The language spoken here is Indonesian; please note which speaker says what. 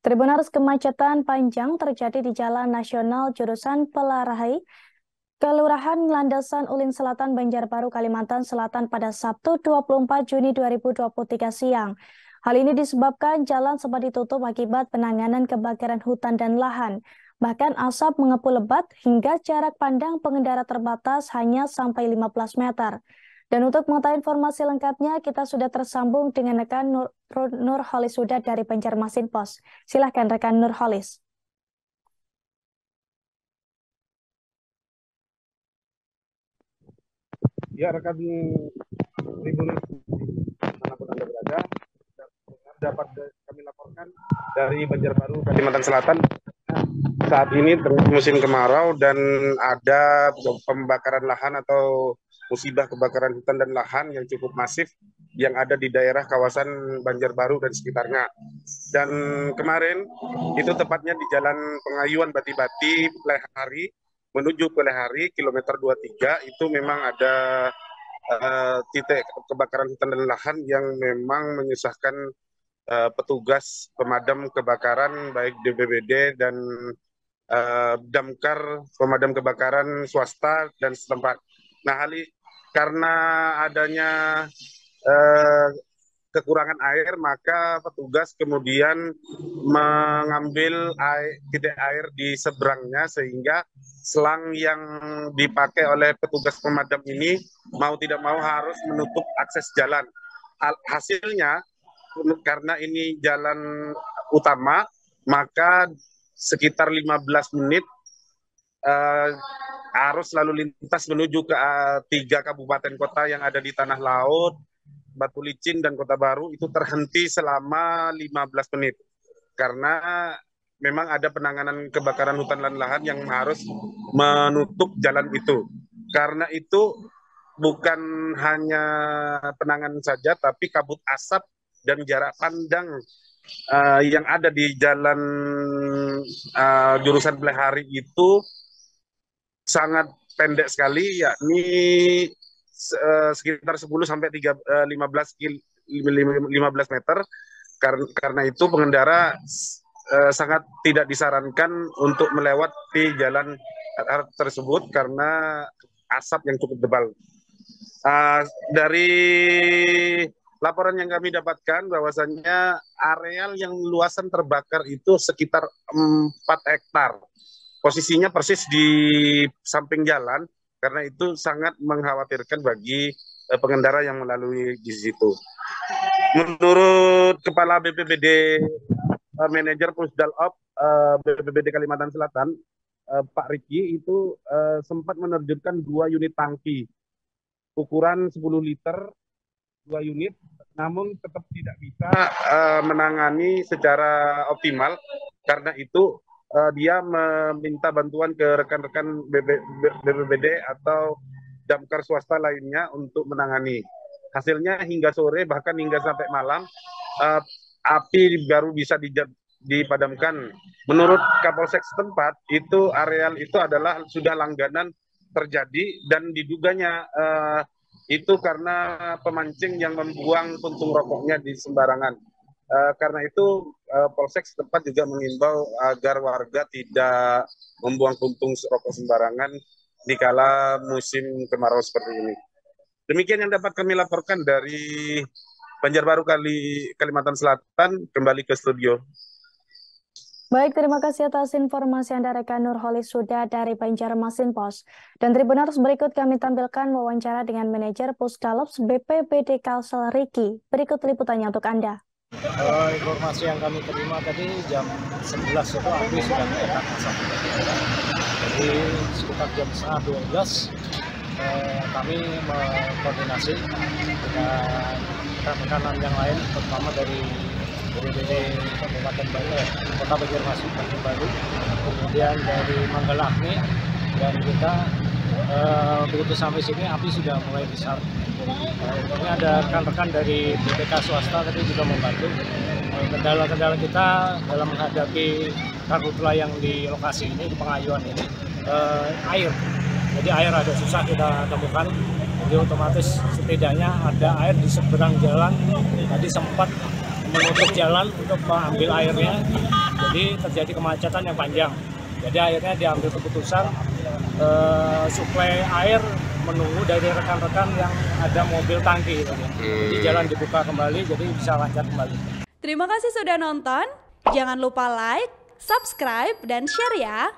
Speaker 1: Tribunars kemacetan panjang terjadi di Jalan Nasional jurusan Pelarahi, Kelurahan Landasan Ulin Selatan, Banjarbaru, Kalimantan Selatan pada Sabtu 24 Juni 2023 siang. Hal ini disebabkan jalan sempat ditutup akibat penanganan kebakaran hutan dan lahan. Bahkan asap mengepul lebat hingga jarak pandang pengendara terbatas hanya sampai 15 meter. Dan untuk mengetahui informasi lengkapnya, kita sudah tersambung dengan rekan Nurholis Huda dari Banjarmasin Pos. Silahkan rekan Nurholis.
Speaker 2: Ya, rekan Tribuners manapun Anda berada, dapat kami laporkan dari Banjarbaru, Kalimantan Selatan. Saat ini musim kemarau dan ada pembakaran lahan atau musibah kebakaran hutan dan lahan yang cukup masif yang ada di daerah kawasan Banjarbaru dan sekitarnya. Dan kemarin itu tepatnya di Jalan Pengayuan Bati-Bati Pelehari menuju Pelehari kilometer 23 itu memang ada titik kebakaran hutan dan lahan yang memang menyusahkan petugas pemadam kebakaran baik BPBD dan damkar pemadam kebakaran swasta dan setempat. Nah, karena adanya kekurangan air, maka petugas kemudian mengambil titik air di seberangnya sehingga selang yang dipakai oleh petugas pemadam ini mau tidak mau harus menutup akses jalan. Hasilnya, karena ini jalan utama, maka sekitar 15 menit arus lalu lintas menuju ke 3 kabupaten kota yang ada di Tanah Laut, Batu Licin, dan Kota Baru itu terhenti selama 15 menit. Karena memang ada penanganan kebakaran hutan dan lahan yang harus menutup jalan itu. Karena itu bukan hanya penanganan saja, tapi kabut asap dan jarak pandang yang ada di jalan jurusan Pelehari itu sangat pendek sekali, yakni sekitar 10 sampai 15 meter. Karena itu pengendara sangat tidak disarankan untuk melewati jalan tersebut karena asap yang cukup tebal. Dari laporan yang kami dapatkan bahwasannya areal yang luasan terbakar itu sekitar 4 hektar. Posisinya persis di samping jalan, karena itu sangat mengkhawatirkan bagi pengendara yang melalui di situ. Menurut Kepala BPBD Manajer Pusdalop BPBD Kalimantan Selatan, Pak Riki, itu sempat menerjunkan 2 unit tangki ukuran 10 liter, 2 unit, namun tetap tidak bisa menangani secara optimal. Karena itu dia meminta bantuan ke rekan-rekan BPBD atau damkar swasta lainnya untuk menangani. Hasilnya hingga sore, bahkan hingga sampai malam, api baru bisa dipadamkan. Menurut Kapolsek setempat, itu areal itu adalah sudah langganan terjadi dan diduganya itu karena pemancing yang membuang puntung rokoknya di sembarangan. Karena itu Polsek setempat juga mengimbau agar warga tidak membuang puntung rokok sembarangan di kala musim kemarau seperti ini. Demikian yang dapat kami laporkan dari Banjarbaru, Kalimantan Selatan. Kembali ke studio.
Speaker 1: Baik, terima kasih atas informasi Anda rekan Nurholis Huda dari Banjarmasin Pos. Dan Tribuners, berikut kami tampilkan wawancara dengan manajer Pusdalops BPBD Kalsel Riki. Berikut liputannya untuk Anda.
Speaker 3: Informasi yang kami terima tadi jam 11 itu api sudah menyekat asap. Jadi sekitar jam setengah 12 kami mengkoordinasi dengan rekan-rekan yang lain, terutama dari BPBD Kabupaten Kota Banjarmasin Baru, kemudian dari Manggalakni, dan kita begitu sampai sini api sudah mulai besar. Ini ada rekan-rekan dari BPK swasta tadi juga membantu. Kendala-kendala kita dalam menghadapi karhutla yang di lokasi ini, di Pengayuan ini, air. Jadi air agak susah kita temukan. Jadi otomatis setidaknya ada air di seberang jalan. Tadi sempat menutup jalan untuk mengambil airnya. Jadi terjadi kemacetan yang panjang. Jadi akhirnya diambil keputusan suplai air menunggu dari rekan-rekan yang ada mobil tangki. Jadi jalan dibuka kembali, jadi bisa lancar kembali.
Speaker 4: Terima kasih sudah nonton. Jangan lupa like, subscribe, dan share ya.